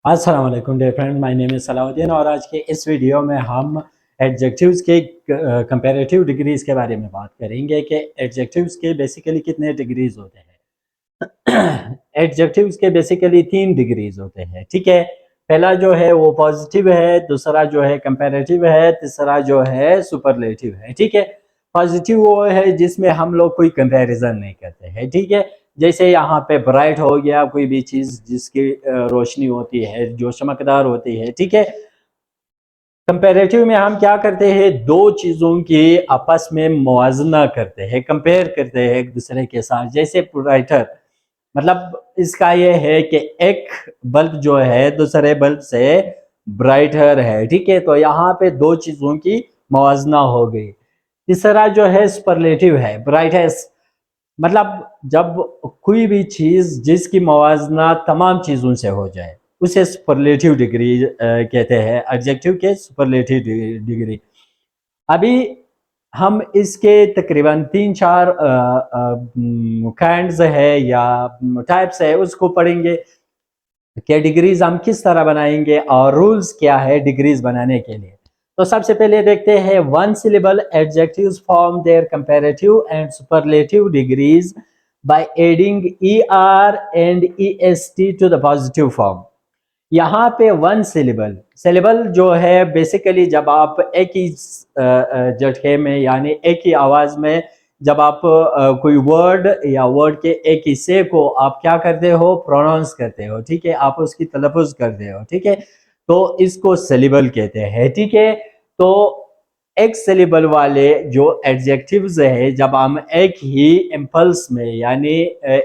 अस्सलाम वालेकुम dear friend, my name is Salauddin और आज के इस वीडियो में हम एडजेक्टिव्स के कंपैरेटिव डिग्रीज़ के बारे में बात करेंगे कि एडजेक्टिव्स के बेसिकली कितने डिग्रीज़ होते हैं। एडजेक्टिव्स के बेसिकली 3 डिग्रीज़ होते हैं, ठीक है। पहला जो है वो पॉजिटिव है, दूसरा जो है कंपैरेटिव है, तीसरा जो है सुपरलेटिव है, ठीक है। पॉजिटिव वो है जिसमें हम लोग कोई कंपैरिजन नहीं करते हैं, ठीक है। जैसे यहाँ पे ब्राइट हो गया, कोई भी चीज जिसकी रोशनी होती है जो चमकदार होती है, ठीक है। कंपैरेटिव में हम क्या करते हैं, दो चीजों की आपस में मुआवजा करते हैं, कंपेयर करते हैं एक दूसरे के साथ। जैसे ब्राइटर मतलब इसका ये है कि एक बल्ब जो है दूसरे बल्ब से ब्राइटर है, ठीक है। तो यहाँ पे दो चीजों की मुआवजा हो गई। तीसरा जो है सुपरलेटिव है, ब्राइटेस्ट मतलब जब कोई भी चीज जिसकी मुवाजना तमाम चीजों से हो जाए उसे सुपरलेटिव डिग्री कहते हैं, एडजेक्टिव के सुपरलेटिव डिग्री। अभी हम इसके तकरीबन 3-4 काइंड्स है या टाइप्स है उसको पढ़ेंगे कि डिग्रीज हम किस तरह बनाएंगे और रूल्स क्या है डिग्रीज बनाने के लिए। तो सबसे पहले देखते हैं one syllable adjectives form their comparative and superlative degrees by adding er and est to the positive form. यहाँ पे वन सिलेबल सिलेबल जो है बेसिकली जब आप एक ही झटके में यानी एक ही आवाज में जब आप कोई वर्ड या वर्ड के एक हिस्से को आप क्या करते हो, प्रोनाउंस करते हो, ठीक है, आप उसकी तलफ़ुज़ करते हो, ठीक है। तो इसको सिलेबल कहते हैं, ठीक है। तो एक सिलेबल वाले जो एडजेक्टिव्स है जब हम एक ही इम्पल्स में यानी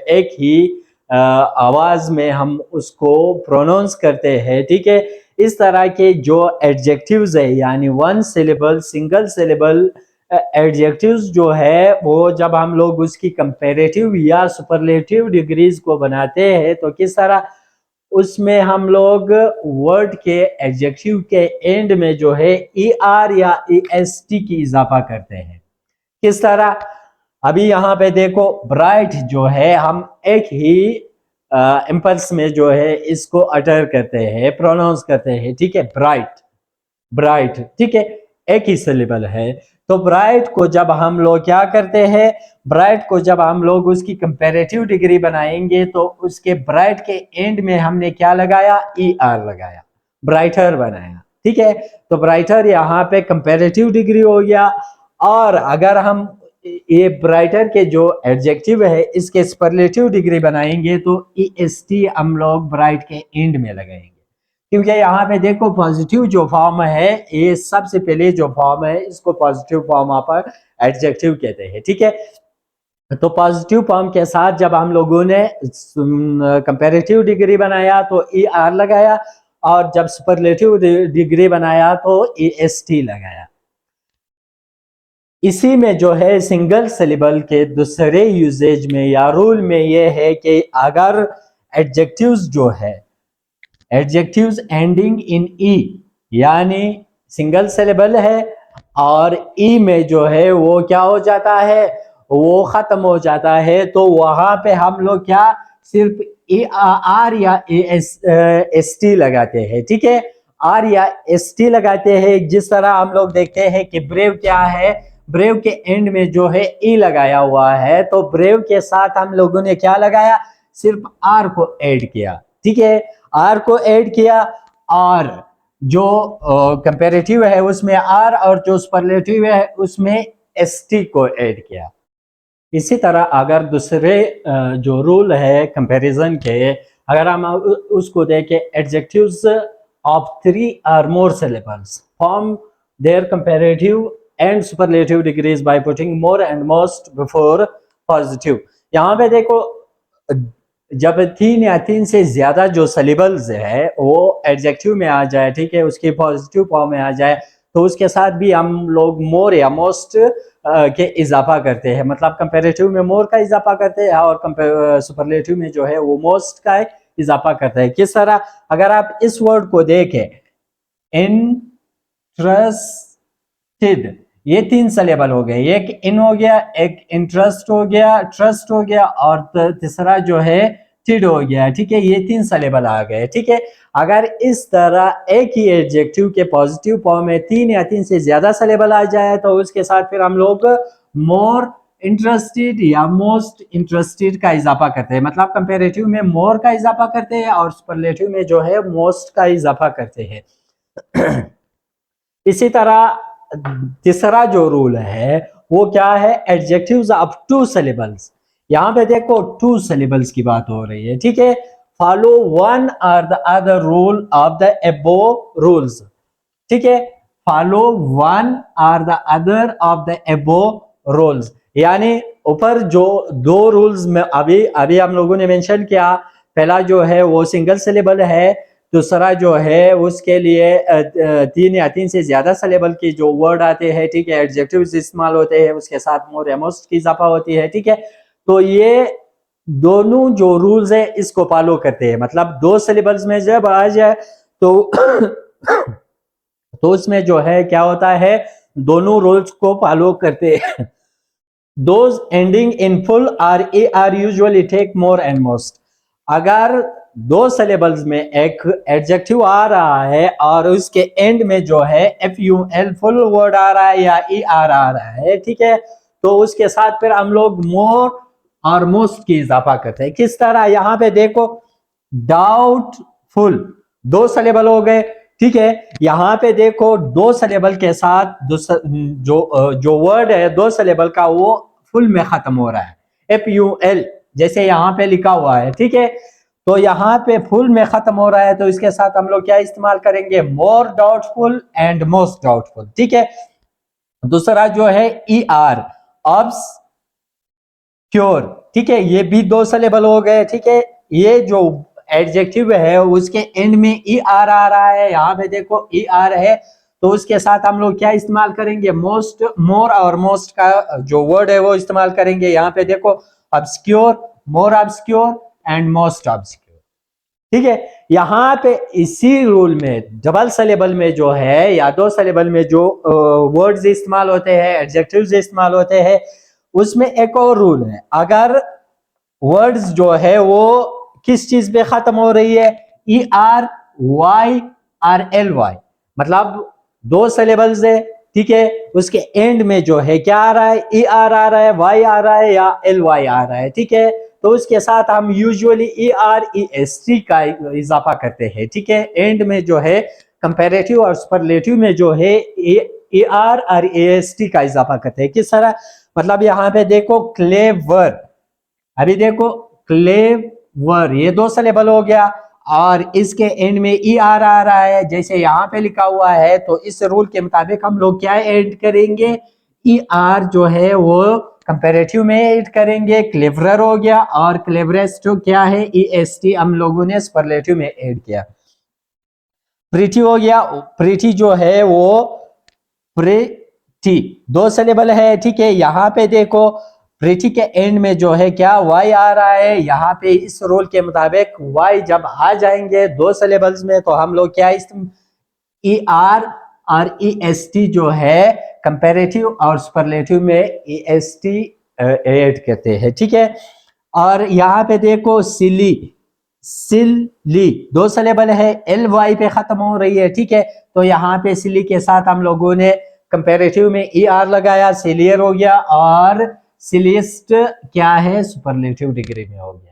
एक ही आवाज में हम उसको प्रोनाउंस करते हैं, ठीक है। इस तरह के जो एडजेक्टिव्स है यानी one syllable single syllable adjectives जो है वो जब हम लोग उसकी कंपैरेटिव या सुपरलेटिव डिग्रीज को बनाते हैं तो किस तरह उसमें हम लोग वर्ड के एडजेक्टिव के एंड में जो है er या est की इजाफा करते हैं। किस तरह, अभी यहाँ पे देखो ब्राइट जो है हम एक ही इम्पल्स में जो है इसको अटर करते हैं, प्रोनाउंस करते हैं, ठीक है। ब्राइट ब्राइट, ठीक है, एक ही सिलेबल है। तो ब्राइट को जब हम लोग क्या करते हैं, ब्राइट को जब हम लोग उसकी कंपैरेटिव डिग्री बनाएंगे तो उसके ब्राइट के एंड में हमने क्या लगाया, er लगाया, ब्राइटर बनाया, ठीक है। तो ब्राइटर यहाँ पे कंपैरेटिव डिग्री हो गया। और अगर हम ये ब्राइटर के जो एडजेक्टिव है इसके सुपरलेटिव डिग्री बनाएंगे तो est हम लोग ब्राइट के एंड में लगाएंगे, क्योंकि यहाँ पे देखो पॉजिटिव जो फॉर्म है ये सबसे पहले जो फॉर्म है इसको पॉजिटिव फॉर्म आप एडजेक्टिव कहते हैं, ठीक है। तो पॉजिटिव फॉर्म के साथ जब हम लोगों ने कंपैरेटिव डिग्री बनाया तो er लगाया और जब सुपरलेटिव डिग्री बनाया तो est लगाया। इसी में जो है सिंगल सिलेबल के दूसरे यूजेज में या रूल में ये है कि अगर एडजेक्टिव्स जो है एडजेक्टिव्स एंडिंग इन ई यानी सिंगल सिलेबल है और ई में जो है वो क्या हो जाता है, वो खत्म हो जाता है, तो वहां पे हम लोग क्या सिर्फ ए आर या एस टी लगाते हैं, ठीक है। आर या एस टी लगाते हैं। जिस तरह हम लोग देखते हैं कि ब्रेव क्या है, ब्रेव के एंड में जो है ई लगाया हुआ है, तो ब्रेव के साथ हम लोगों ने क्या लगाया, सिर्फ आर को ऐड किया, ठीक है, आर को ऐड किया। और जो कंपैरेटिव है उसमें आर और जो सुपरलेटिव है उसमें एसटी को ऐड किया। इसी तरह अगर दूसरे जो रूल है कंपैरिजन के, अगर हम उसको देखें, adjectives of 3 or more syllables form their comparative and superlative degrees by putting more and most before positive। यहाँ पे देखो जब 3 या 3 से ज्यादा जो सिलेबल्स है वो एडजेक्टिव में आ जाए, ठीक है, उसकी पॉजिटिव फॉर्म में आ जाए तो उसके साथ भी हम लोग मोर या मोस्ट के इजाफा करते हैं। मतलब कंपैरेटिव में मोर का इजाफा करते हैं और सुपरलेटिव में जो है वो मोस्ट का इजाफा करते हैं। किस तरह, अगर आप इस वर्ड को देखें, इंटरेस्टेड, ये 3 सिलेबल हो गए, एक इन हो गया, एक इंटरेस्ट हो गया, ट्रस्ट हो गया और तीसरा जो है एडजेक्टेड हो गया, ठीक है, ये 3 सिलेबल आ गए, ठीक है। अगर इस तरह एक ही एडजेक्टिव के पॉजिटिव फॉर्म में 3 या 3 से ज्यादा सिलेबल आ जाए तो उसके साथ फिर हम लोग मोर इंटरेस्टेड या मोस्ट इंटरेस्टेड का इजाफा करते हैं, मतलब कंपैरेटिव में मोर का इजाफा करते हैं और सुपरलेटिव में जो है मोस्ट का इजाफा करते हैं। इसी तरह तीसरा जो रूल है वो क्या है, एडजेक्टिव्स ऑफ 2 सिलेबल्स। यहां पे देखो 2 सिलेबल्स की बात हो रही है, ठीक है। फॉलो वन और the other rule of the above rules, ठीक है। फॉलो वन और the other of the above rules, यानी ऊपर जो 2 रूल्स में अभी अभी हम लोगों ने मेंशन किया, पहला जो है वो सिंगल सिलेबल है, दूसरा जो है उसके लिए 3 या 3 से ज्यादा सिलेबल के जो वर्ड आते हैं, ठीक है, एडजेक्टिव्स इस्तेमाल होते हैं, उसके साथ मोर या मोस्ट की इजाफा होती है, ठीक है। तो ये दोनों जो रूल्स है इसको फॉलो करते हैं, मतलब 2 सिलेबल्स में जब आ जाए तो तो उसमें जो है क्या होता है, दोनों रूल्स को फॉलो करते हैं। Those ending in full or a are usually take more and most। अगर 2 सिलेबल्स में एक एडजेक्टिव आ रहा है और उसके एंड में जो है FUL फुल वर्ड आ रहा है या ER आ रहा है, ठीक है, तो उसके साथ फिर हम लोग मोर और मोस्ट की इजाफा करते हैं। किस तरह, यहां पे देखो डाउटफुल 2 सिलेबल हो गए, ठीक है। यहां पे देखो 2 सिलेबल के साथ जो वर्ड है 2 सिलेबल का वो फुल में खत्म हो रहा है, FUL जैसे यहां पे लिखा हुआ है, ठीक है। तो यहां पे फुल में खत्म हो रहा है तो इसके साथ हम लोग क्या इस्तेमाल करेंगे, मोर डाउटफुल एंड मोस्ट डाउटफुल, ठीक है। दूसरा जो है ER ऑब्सक्योर, ठीक है, ये भी 2 सिलेबल हो गए, ठीक है। ये जो एडजेक्टिव है उसके एंड में ER आ रहा है, यहां पे देखो ER है, तो उसके साथ हम लोग क्या इस्तेमाल करेंगे, मोस्ट, मोर और मोस्ट का जो वर्ड है वो इस्तेमाल करेंगे। यहाँ पे देखो obscure, more obscure and most obscure, ठीक है। यहाँ पे इसी रूल में डबल सिलेबल में जो है या 2 सिलेबल में जो वर्ड्स इस्तेमाल होते हैं, एडजेक्टिव्स इस्तेमाल होते हैं, उसमें एक और रूल है, अगर वर्ड्स जो है वो किस चीज पे खत्म हो रही है, ER Y और LY, मतलब 2 सिलेबल्स है, ठीक है, उसके एंड में जो है क्या आ रहा है, ER आ रहा है, Y आ रहा है या LY आ रहा है, ठीक है। तो उसके साथ हम यूजुअली ER EST का इजाफा करते हैं, ठीक है। एंड में जो है कंपैरेटिव और सुपरलेटिव में जो है ER और EST का इजाफा करते हैं। किस तरह, मतलब यहाँ पे देखो क्लेवर, अभी देखो क्लेवर ये 2 सिलेबल हो गया और इसके एंड में ER आ रहा है जैसे यहाँ पे लिखा हुआ है, तो इस रूल के मुताबिक हम लोग क्या ऐड करेंगे, ER जो है वो कंपैरेटिव में ऐड करेंगे, क्लेवरर हो गया, और क्लेवरेस्ट क्या है EST हम लोगों ने सुपरलेटिव में ऐड किया। प्रीटी हो गया, प्रीटी जो है वो प्रीटी 2 सिलेबल है, ठीक है। यहाँ पे देखो प्रीटी के एंड में जो है क्या Y आ रहा है, यहाँ पे इस रूल के मुताबिक Y जब आ जाएंगे 2 सिलेबल्स में तो हम लोग क्या ER और EST जो है कंपैरेटिव और सुपरलेटिव में EST ऐड करते हैं, ठीक है। और यहाँ पे देखो सिली, सिली 2 सिलेबल है, LY पे खत्म हो रही है, ठीक है। तो यहाँ पे सिली के साथ हम लोगों ने कंपैरेटिव में ER लगाया, सिलियर हो गया, और सिलिस्ट क्या है सुपरलेटिव डिग्री में हो गया।